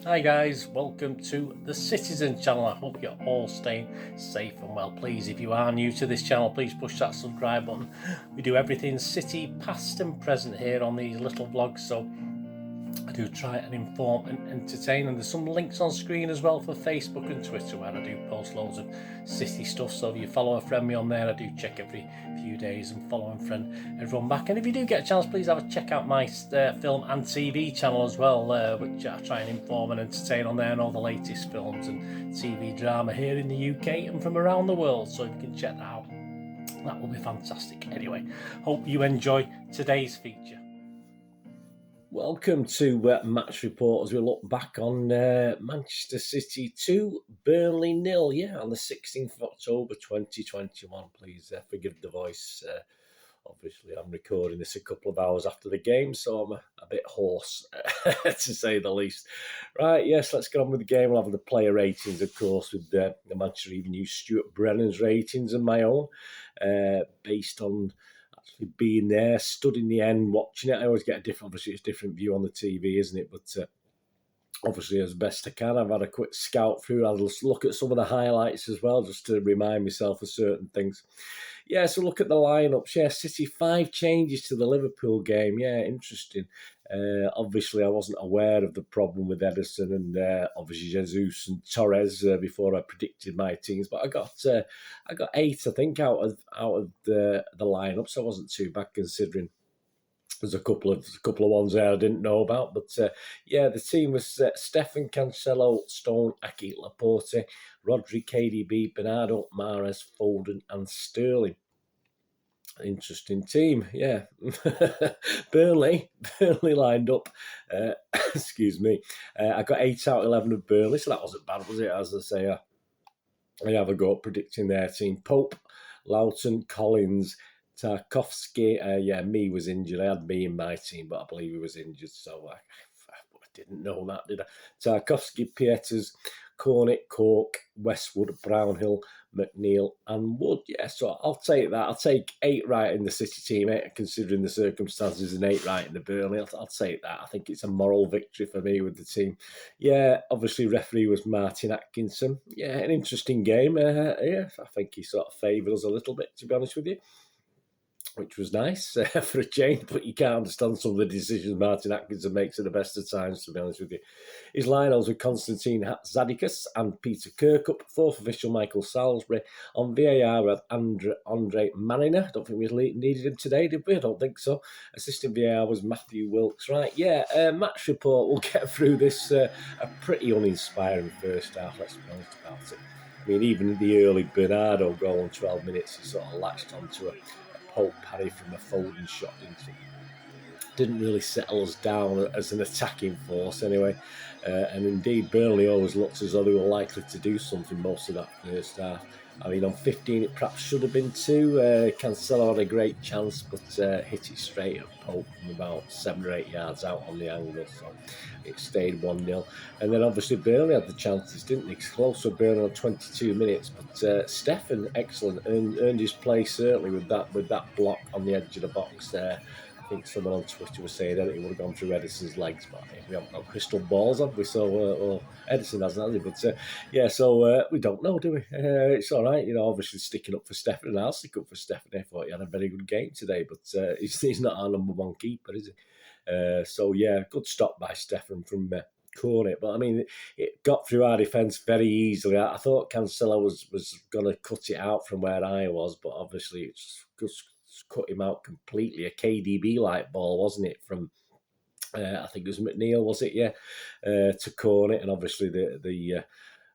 Hi guys, welcome to the Citizen channel. I hope you're all staying safe and well. Please, if you are new to this channel, please push that subscribe button. We do everything City, past and present here on these little vlogs, so I do try and inform and entertain, and there's some links on screen as well for Facebook and Twitter where I do post loads of City stuff. So if you follow a friend me on there, I do check every few days and follow and friend everyone back. And if you do get a chance, please have a check out my film and TV channel as well, which I try and inform and entertain on there, and all the latest films and TV drama here in the UK and from around the world. So if you can check that out, that will be fantastic. Anyway, hope you enjoy today's feature. Welcome to Match Report as we look back on Manchester City 2, Burnley 0, on the 16th of October 2021. Please forgive the voice. Obviously, I'm recording this a couple of hours after the game, so I'm a bit hoarse, to say the least. Right, yes, let's get on with the game. We'll have the player ratings, of course, with the Manchester Evening News, Stuart Brennan's ratings and my own, based on actually being there, stood in the end, watching it. I always get a different, obviously, it's a different view on the TV, isn't it? But obviously, as best I can, I've had a quick scout through. I'll just look at some of the highlights as well, just to remind myself of certain things. Yeah, so look at the lineups. Yeah, City 5 changes to the Liverpool game. Yeah, interesting. Obviously, I wasn't aware of the problem with Ederson and obviously Jesus and Torres before I predicted my teams. But I got 8, I think, out of the lineup, so I wasn't too bad considering. There's a couple of ones there I didn't know about, but yeah, the team was Stefan, Cancelo, Stone, Aki, Laporte, Rodri, KDB, Bernardo, Mahrez, Foden, and Sterling. Interesting team, yeah. Burnley lined up. Excuse me. I got 8 out of 11 of Burnley, so that wasn't bad, was it? As I say, I have a go at predicting their team. Pope, Loughton, Collins, Tarkovsky. Me was injured. I had me in my team, but I believe he was injured, so I didn't know that, did I? Tarkovsky, Pieters, Cornick, Cork, Westwood, Brownhill, McNeil, and Wood. Yeah, so I'll take that. I'll take 8 right in the City team, considering the circumstances, and 8 right in the Burnley. I'll take that. I think it's a moral victory for me with the team. Yeah, obviously referee was Martin Atkinson. Yeah, an interesting game. I think he sort of favoured us a little bit, to be honest with you, which was nice for a change, but you can't understand some of the decisions Martin Atkinson makes at the best of times, to be honest with you. His lineouts were Konstantin Zadikas and Peter Kirkup. 4th official, Michael Salisbury. On VAR, we had Andre Mariner. I don't think we needed him today, did we? I don't think so. Assistant VAR was Matthew Wilkes. Right, match report. We'll get through this. A pretty uninspiring first half, let's be honest about it. I mean, even the early Bernardo goal in 12 minutes, he sort of latched onto a Pope parry from a Foden shot, didn't really settle us down as an attacking force anyway. And indeed, Burnley always looks as though they were likely to do something most of that first half. I mean, on 15, it perhaps should have been 2. Cancelo had a great chance, but hit it straight at Pope from about 7 or 8 yards out on the angle, so it stayed 1-0. And then obviously Burnley had the chances, didn't they? Close to Burnley on 22 minutes, but Stefan, excellent, earned his place certainly with that block on the edge of the box there. I think someone on Twitter was saying that it would have gone through Edison's legs, but we haven't got crystal balls, have we? So, Edison hasn't, has he? But we don't know, do we? It's all right, obviously sticking up for Stefan, and I'll stick up for Stefan. I thought he had a very good game today, but he's not our number 1 keeper, is he? Good stop by Stefan from Cornick. But I mean, it got through our defence very easily. I thought Cancelo was going to cut it out from where I was, but obviously it's just cut him out completely. A KDB like ball, wasn't it? From I think it was McNeil, was it? Yeah, to Cornick, and obviously the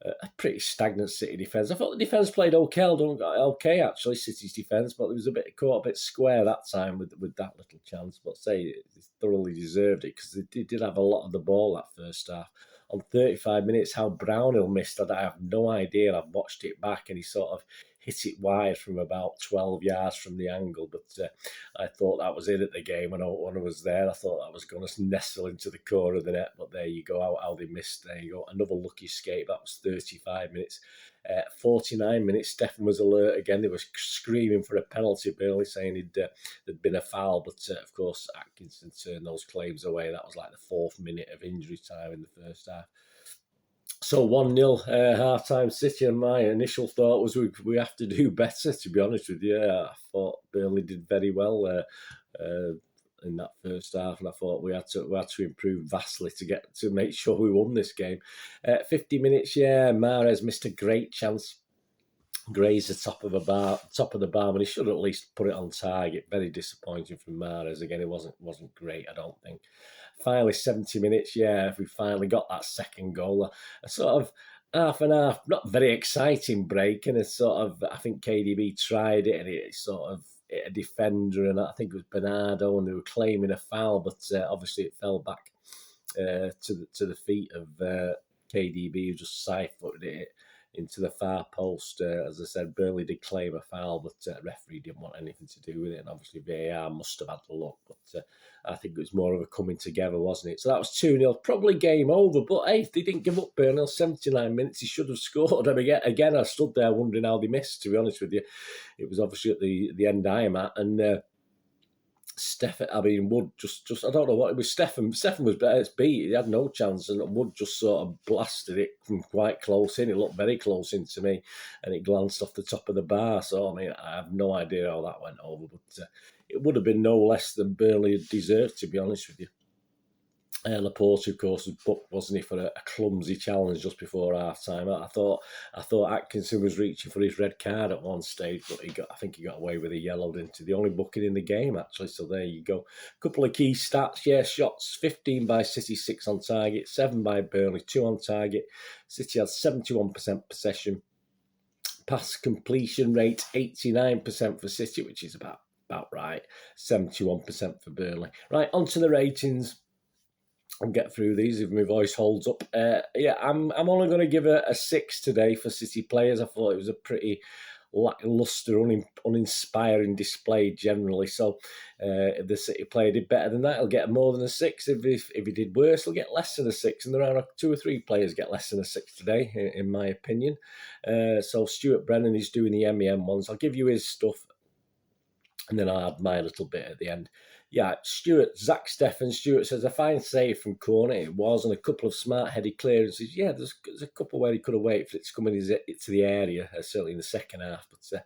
a pretty stagnant City defence. I thought the defence played okay actually, City's defence, but it was caught a bit square that time with that little chance. But say they thoroughly deserved it because they did have a lot of the ball that first half. On 35 minutes, how Brownhill missed, I have no idea. I've watched it back, and he sort of hit it wide from about 12 yards from the angle. But I thought that was it at the game when I was there. I thought that was going to nestle into the corner of the net. But there you go, how they missed. There you go. Another lucky escape. That was 35 minutes. 49 minutes, Stefan was alert again. They were screaming for a penalty, Burnley, saying there'd been a foul. But of course, Atkinson turned those claims away. That was like the 4th minute of injury time in the first half. So 1-0 half-time City, and my initial thought was we have to do better, to be honest with you. I thought Burnley did very well in that first half, and I thought we had to improve vastly to make sure we won this game. 50 minutes, yeah, Mahrez missed a great chance. Grazed the top of the bar, and he should at least put it on target. Very disappointing from Mahrez. Again, it wasn't great, I don't think. Finally, 70 minutes, yeah, we finally got that second goal. A sort of half and half, not very exciting break, and it's sort of, I think KDB tried it, and it sort of hit a defender, and I think it was Bernardo, and they were claiming a foul, but obviously it fell back to the feet of KDB, who just side-footed it into the far post. As I said, Burnley did claim a foul, but referee didn't want anything to do with it, and obviously VAR must have had the look, but I think it was more of a coming together, wasn't it? So that was 2-0, probably game over, but hey, they didn't give up. Burnley, 79 minutes, he should have scored. And again, I stood there wondering how they missed, to be honest with you. It was obviously at the end I'm at, and Wood just I don't know what it was. Stefan was better. It's beat. He had no chance, and Wood just sort of blasted it from quite close in. It looked very close in to me, and it glanced off the top of the bar. So I mean, I have no idea how that went over, but it would have been no less than Burnley had deserved, to be honest with you. Laporte, of course, was booked, wasn't he, for a clumsy challenge just before half time. I thought Atkinson was reaching for his red card at one stage, but I think he got away with a yellow, didn't he? The only booking in the game, actually. So there you go. A couple of key stats. Yeah, shots 15 by City, 6 on target, 7 by Burnley, 2 on target. City had 71% possession. Pass completion rate 89% for City, which is about right. 71% for Burnley. Right, on to the ratings. I'll get through these if my voice holds up. Yeah, I'm only going to give a 6 today for City players. I thought it was a pretty lacklustre, uninspiring display generally. So if the City player did better than that, he'll get more than a 6. If he did worse, he'll get less than a 6. And there are 2 or 3 players get less than a 6 today, in my opinion. So Stuart Brennan is doing the MEM ones. I'll give you his stuff, and then I'll add my little bit at the end. Yeah, Zach Steffen Stewart says, a fine save from corner it was, and a couple of smart-headed clearances. Yeah, there's a couple where he could have waited for it to come into the area, certainly in the second half. But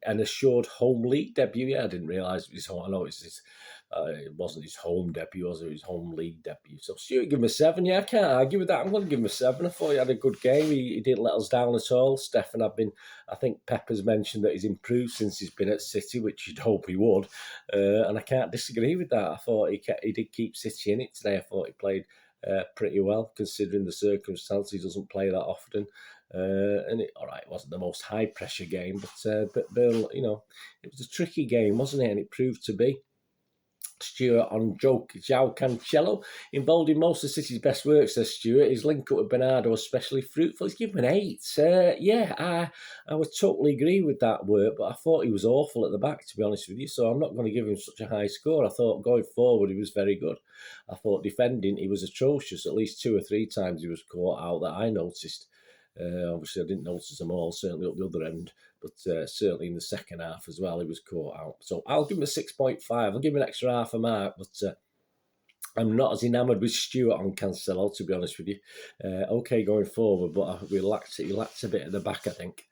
an assured home league debut. Yeah, I didn't realise it was home. I know it wasn't his home debut, was it? His home league debut. So Stuart, give him a 7. Yeah, I can't argue with that. I'm going to give him a 7. I thought he had a good game. He didn't let us down at all. Stefan, I think Pepper's mentioned that he's improved since he's been at City, which you'd hope he would. And I can't disagree with that. I thought he did keep City in it today. I thought he played pretty well, considering the circumstances. He doesn't play that often. And it wasn't the most high-pressure game, but Burnley, it was a tricky game, wasn't it? And it proved to be. Stuart on João Cancelo, involved in most of City's best work, says Stuart. His link up with Bernardo was especially fruitful. He's given an 8. Yeah, I would totally agree with that work, but I thought he was awful at the back, to be honest with you, so I'm not going to give him such a high score. I thought going forward he was very good. I thought defending he was atrocious. At least 2 or 3 times he was caught out that I noticed. Obviously, I didn't notice them all, certainly up the other end, but certainly in the second half as well, he was caught out. So I'll give him a 6.5. I'll give him an extra half a mark, but I'm not as enamoured with Stuart on Cancelo, to be honest with you. Okay going forward, but he lacked a bit at the back, I think.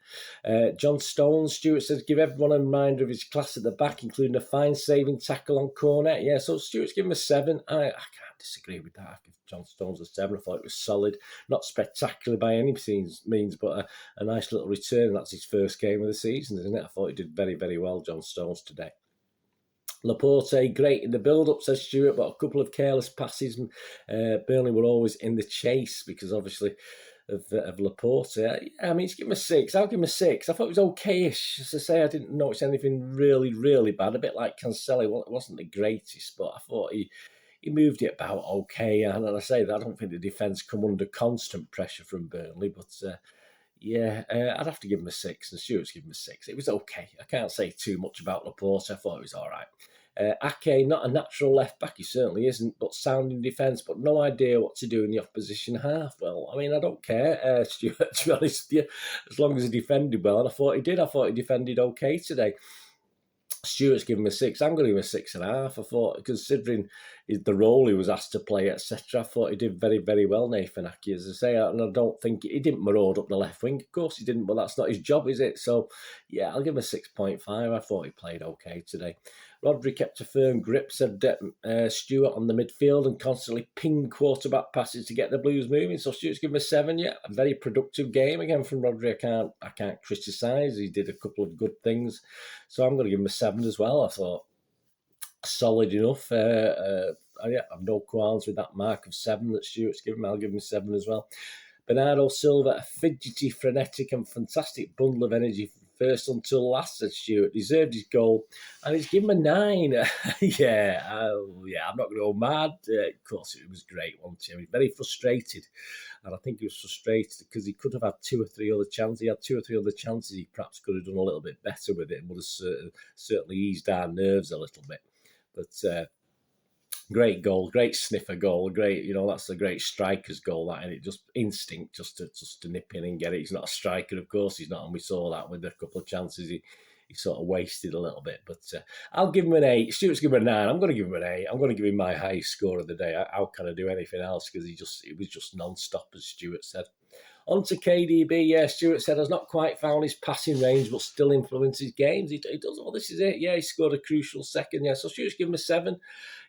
John Stones, Stuart says, give everyone a reminder of his class at the back, including a fine saving tackle on Cornet. Yeah, so Stuart's given him a 7. I can't disagree with that. I give John Stones a 7. I thought it was solid. Not spectacular by any means, but a nice little return. That's his first game of the season, isn't it? I thought he did very, very well, John Stones, today. Laporte, great in the build-up, says Stuart, but a couple of careless passes. Burnley were always in the chase because, obviously, of Laporte. I mean, give him a 6. I'll give him a 6. I thought it was okay-ish. As I say, I didn't notice anything really, really bad. A bit like Cancelo. Well, it wasn't the greatest, but I thought he moved it about okay. And I say that I don't think the defence come under constant pressure from Burnley, but... I'd have to give him a 6, and Stuart's given him a 6. It was okay. I can't say too much about Laporte. I thought it was all right. Ake, not a natural left-back, he certainly isn't, but sound in defence, but no idea what to do in the opposition half. Well, I mean, I don't care, Stuart, to be honest with you, as long as he defended well, and I thought he did. I thought he defended okay today. Stuart's given him a 6. I'm going to give him a 6.5. I thought, considering the role he was asked to play, etc. I thought he did very, very well, Nathan Aki, as I say, and I don't think he didn't maraud up the left wing. Of course he didn't, but that's not his job, is it? So, yeah, I'll give him a 6.5. I thought he played okay today. Rodri kept a firm grip, said Stewart on the midfield, and constantly pinged quarterback passes to get the Blues moving. So Stewart's given him a 7. Yeah, a very productive game again from Rodri. I can't criticise. He did a couple of good things, so I'm going to give him a 7 as well. I thought solid enough. I have no qualms with that mark of 7 that Stewart's given. I'll give him a 7 as well. Bernardo Silva, a fidgety, frenetic, and fantastic bundle of energy first until last, said Stewart. Deserved his goal, and he's given him a 9. Yeah, I'm not going to go mad. Of course, it was great, wasn't it? He was very frustrated, and I think he was frustrated because he could have had 2 or 3 other chances. He had 2 or 3 other chances. He perhaps could have done a little bit better with it and would have certainly eased our nerves a little bit. But great goal, great sniffer goal, great, that's a great striker's goal, that, and it just instinct just to nip in and get it. He's not a striker, of course he's not, and we saw that with a couple of chances he sort of wasted a little bit. But I'll give him an 8. Stuart's given him a 9. I'm going to give him an 8. I'm going to give him my highest score of the day. How can I do anything else? Because it was just non-stop, as Stuart said. On to KDB. Yeah, Stuart said has not quite found his passing range, but still influences games. He does. Oh, this is it. Yeah, he scored a crucial second. Yeah, so Stuart's given him a 7.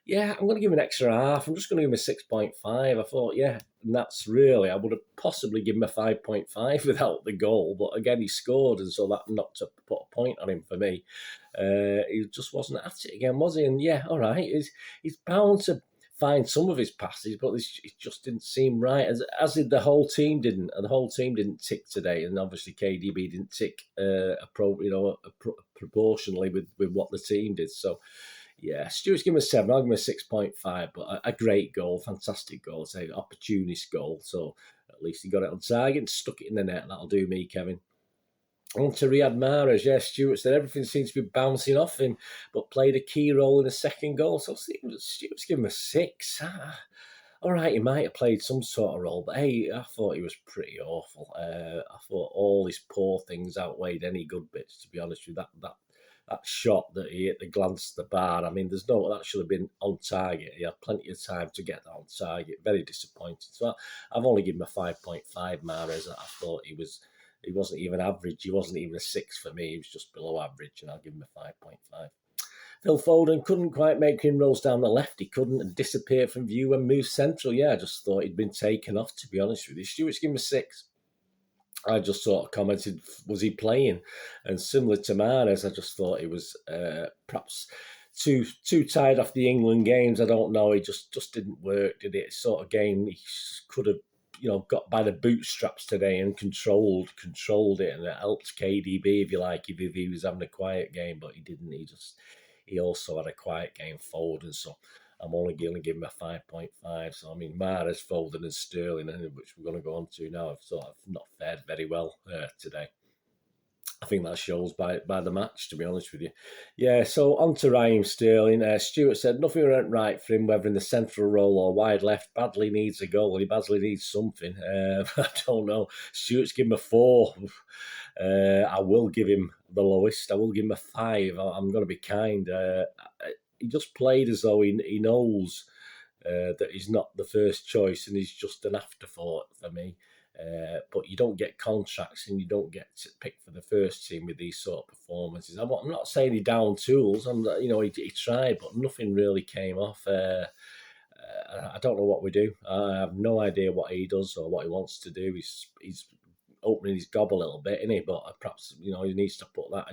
Yeah, I'm going to give him an extra half. I'm just going to give him a 6.5. I thought, yeah, and that's really, I would have possibly given him a 5.5 without the goal. But again, he scored, and so that not to put a point on him for me. He just wasn't at it again, was he? And yeah, all right, he's bound to find some of his passes, but it just didn't seem right. As did the whole team didn't, and the whole team didn't tick today. And obviously KDB didn't tick proportionally with what the team did. So yeah, Stuart's given him a 7. I'll give him a 6.5. But a great goal, fantastic goal, say opportunist goal. So at least he got it on target and stuck it in the net. That'll do me, Kevin. On to Riyad Mahrez. Yeah, Stuart said everything seems to be bouncing off him, but played a key role in the second goal. So Stuart's given him a 6. All right, he might have played some sort of role, but hey, I thought he was pretty awful. I thought all his poor things outweighed any good bits, to be honest with you. That shot that he hit, the glance at the bar, I mean, that should have been on target. He had plenty of time to get that on target. Very disappointing. So I've only given him a 5.5, Mahrez. I thought he wasn't even average. He wasn't even a 6 for me. He was just below average, and I'll give him a 5.5. Phil Foden couldn't quite make inroads down the left. He couldn't, and disappeared from view and moved central. Yeah, I just thought he'd been taken off, to be honest with you. Stuart's given him a 6. I just sort of commented, was he playing? And similar to Mahrez, I just thought he was perhaps too tired off the England games. I don't know. He just didn't work, did it? Sort of game he could have, got by the bootstraps today and controlled it, and it helped KDB, if you like, if he was having a quiet game, but he didn't. He also had a quiet game forward, and so I'm only going to give him a 5.5. So, I mean, Mahrez, Foden and Sterling, which we're going to go on to now, have sort of not fared very well today. I think that shows by the match, to be honest with you. Yeah, so on to Raheem Sterling. Stuart said nothing went right for him, whether in the central role or wide left. Badly needs a goal. He badly needs something. I don't know. Stuart's given him a 4. I will give him the lowest. I will give him a 5. I'm going to be kind. He just played as though he knows that he's not the first choice and he's just an afterthought for me. But you don't get contracts and you don't get picked for the first team with these sort of performances. I'm not saying he downed tools. He tried, but nothing really came off. I don't know what we do. I have no idea what he does or what he wants to do. He's opening his gob a little bit, isn't he? But perhaps he needs to put that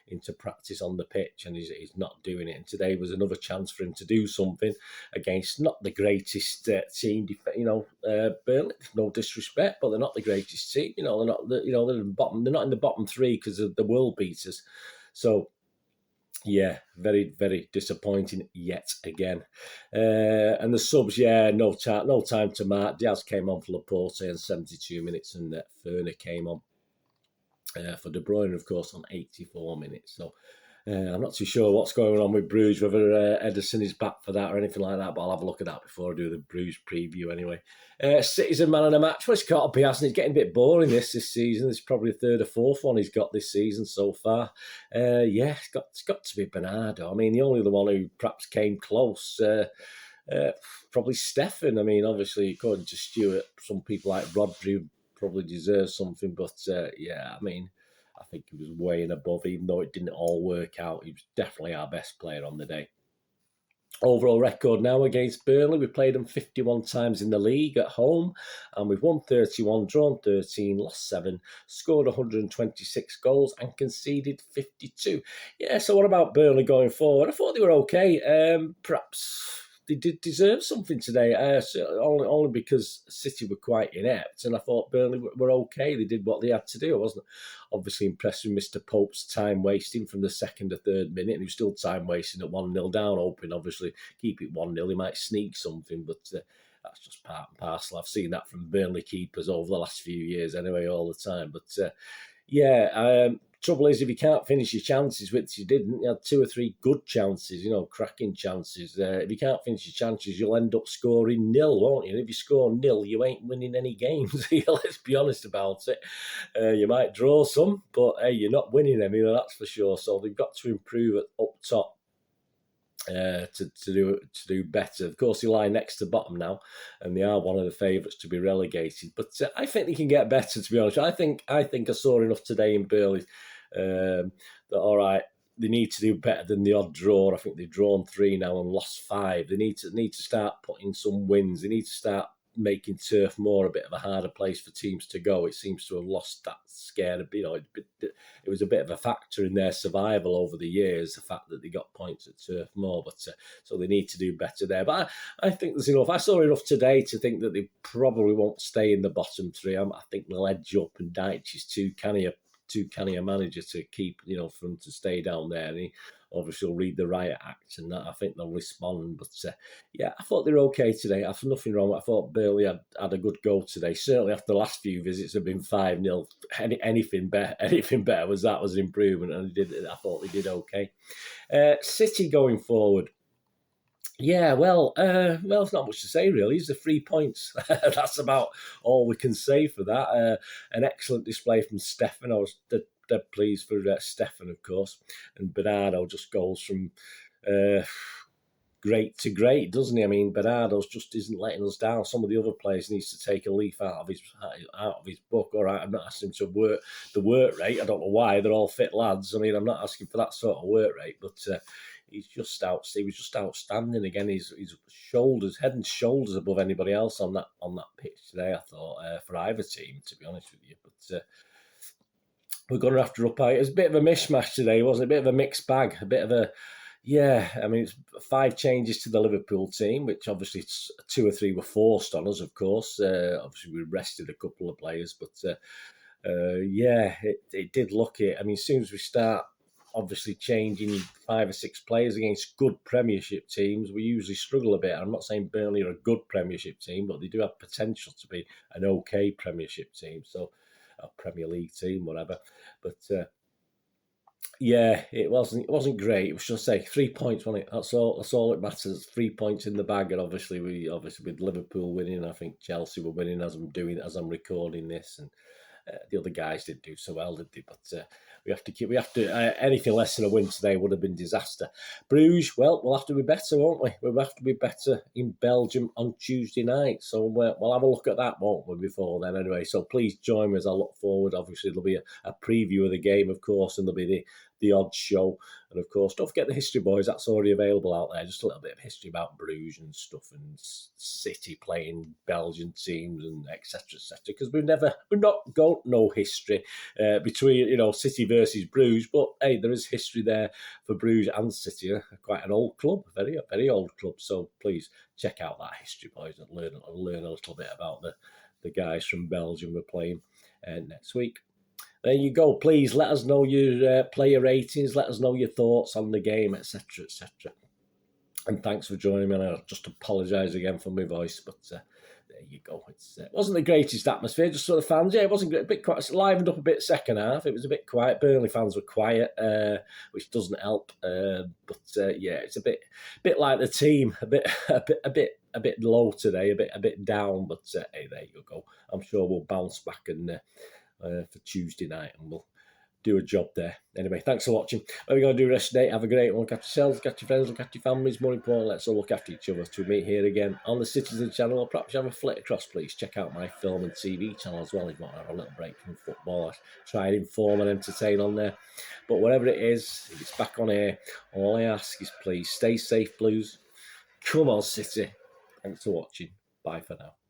into practice on the pitch, and he's not doing it. And today was another chance for him to do something against not the greatest team. Burnley, no disrespect, but they're not the greatest team. They're not. They're in the bottom. They're not in the bottom 3 because of the world beaters. So. Yeah, very, very disappointing yet again. And the subs, yeah, no time to mark. Diaz came on for Laporte in 72 minutes, and Ferner came on for De Bruyne, of course, on 84 minutes. So I'm not too sure what's going on with Bruges, whether Ederson is back for that or anything like that, but I'll have a look at that before I do the Bruges preview anyway. Citizen man of the match. Well, it's got to be, hasn't it? It's getting a bit boring this season. It's probably the 3rd or 4th one he's got this season so far. It's got to be Bernardo. I mean, the only other one who perhaps came close Probably Stefan. I mean, obviously, according to Stuart, some people like Rodri probably deserve something, but yeah, I mean, I think he was way and above, even though it didn't all work out. He was definitely our best player on the day. Overall record now against Burnley, we played them 51 times in the league at home, and we've won 31, drawn 13, lost 7, scored 126 goals, and conceded 52. Yeah, so what about Burnley going forward? I thought they were okay. Perhaps they did deserve something today, only because City were quite inept, and I thought Burnley were okay. They did what they had to do. I wasn't obviously impressed with Mr. Pope's time wasting from the second to third minute, and he was still time wasting at 1-0 down, hoping obviously keep it 1-0. He might sneak something, but that's just part and parcel. I've seen that from Burnley keepers over the last few years anyway, all the time. But yeah, trouble is, if you can't finish your chances, which you didn't, you had 2 or 3 good chances, cracking chances. If you can't finish your chances, you'll end up scoring 0, won't you? And if you score 0, you ain't winning any games. Let's be honest about it. You might draw some, but hey, you're not winning them, that's for sure. So they've got to improve up top. To do better. Of course, they lie next to bottom now, and they are one of the favourites to be relegated. But I think they can get better. To be honest, I think I saw enough today in Burnley that all right, they need to do better than the odd draw. I think they've drawn 3 now and lost 5. They need to start putting some wins. They need to start making Turf Moor a bit of a harder place for teams to go. It seems to have lost that scare. It was a bit of a factor in their survival over the years, the fact that they got points at Turf Moor. But so they need to do better there. But I think there's enough. I saw enough today to think that they probably won't stay in the bottom 3. I think they'll edge up, and Deitch is too canny a manager to keep, for him to stay down there. And he obviously will read the riot act, and that I think they'll respond. But yeah, I thought they were okay today. I thought nothing wrong. I thought Burnley had a good go today. Certainly after the last few visits have been 5-0. Anything better was an improvement, and I thought they did okay. City going forward. Yeah, well, it's not much to say really. It's the 3 points. That's about all we can say for that. An excellent display from Stefan. I was dead pleased for Stefan, of course, and Bernardo just goes from great to great, doesn't he? I mean, Bernardo's just isn't letting us down. Some of the other players needs to take a leaf out of his book. All right, I'm not asking him to work the work rate. I don't know why. They're all fit lads. I mean, I'm not asking for that sort of work rate, but he was just outstanding again. His shoulders, head and shoulders above anybody else on that pitch today. I thought for either team, to be honest with you, but. We're going to have to up out. It was a bit of a mishmash today, wasn't it? A bit of a mixed bag, a bit of a, yeah. I mean, it's 5 changes to the Liverpool team, which obviously 2 or 3 were forced on us, of course. Obviously, we rested a couple of players, but yeah, it did look it. I mean, as soon as we start obviously changing 5 or 6 players against good Premiership teams, we usually struggle a bit. I'm not saying Burnley are a good Premiership team, but they do have potential to be an okay Premiership team. So, a Premier League team, whatever. But yeah, it wasn't great. We should say 3 points, wasn't it? That's all it matters. 3 points in the bag, and obviously with Liverpool winning, I think Chelsea were winning as I'm recording this, and the other guys didn't do so well, did they? But anything less than a win today would have been disaster. Bruges, well, we'll have to be better, won't we? We'll have to be better in Belgium on Tuesday night. So we'll have a look at that, won't we, before then anyway. So please join me as I look forward. Obviously, there'll be a preview of the game, of course, and there'll be the odd show. And of course, don't forget the History Boys. That's already available out there. Just a little bit of history about Bruges and stuff, and City playing Belgian teams and etc. Because we've not got no history between City versus Bruges. But hey, there is history there for Bruges and City. Quite an old club, very very old club. So please check out that History Boys and learn a little bit about the guys from Belgium we're playing next week. There you go. Please let us know your player ratings. Let us know your thoughts on the game, etc., etc. And thanks for joining me. And I just apologise again for my voice, but there you go. It wasn't the greatest atmosphere, just for the fans. Yeah, it wasn't great. A bit quiet. It livened up a bit second half. It was a bit quiet. Burnley fans were quiet, which doesn't help. But yeah, it's a bit like the team. A bit low today. A bit down. But hey, there you go. I'm sure we'll bounce back and. For Tuesday night, and we'll do a job there. Anyway, thanks for watching. What are we going to do the rest of the day? Have a great one. Look after yourselves, look after your friends, look after your families. More important, let's all look after each other. To meet here again on the Citizen channel, or perhaps have a flick across, please. Check out my film and TV channel as well if you want to have a little break from football. I try and inform and entertain on there. But whatever it is, if it's back on air, all I ask is please stay safe, Blues. Come on, City. Thanks for watching. Bye for now.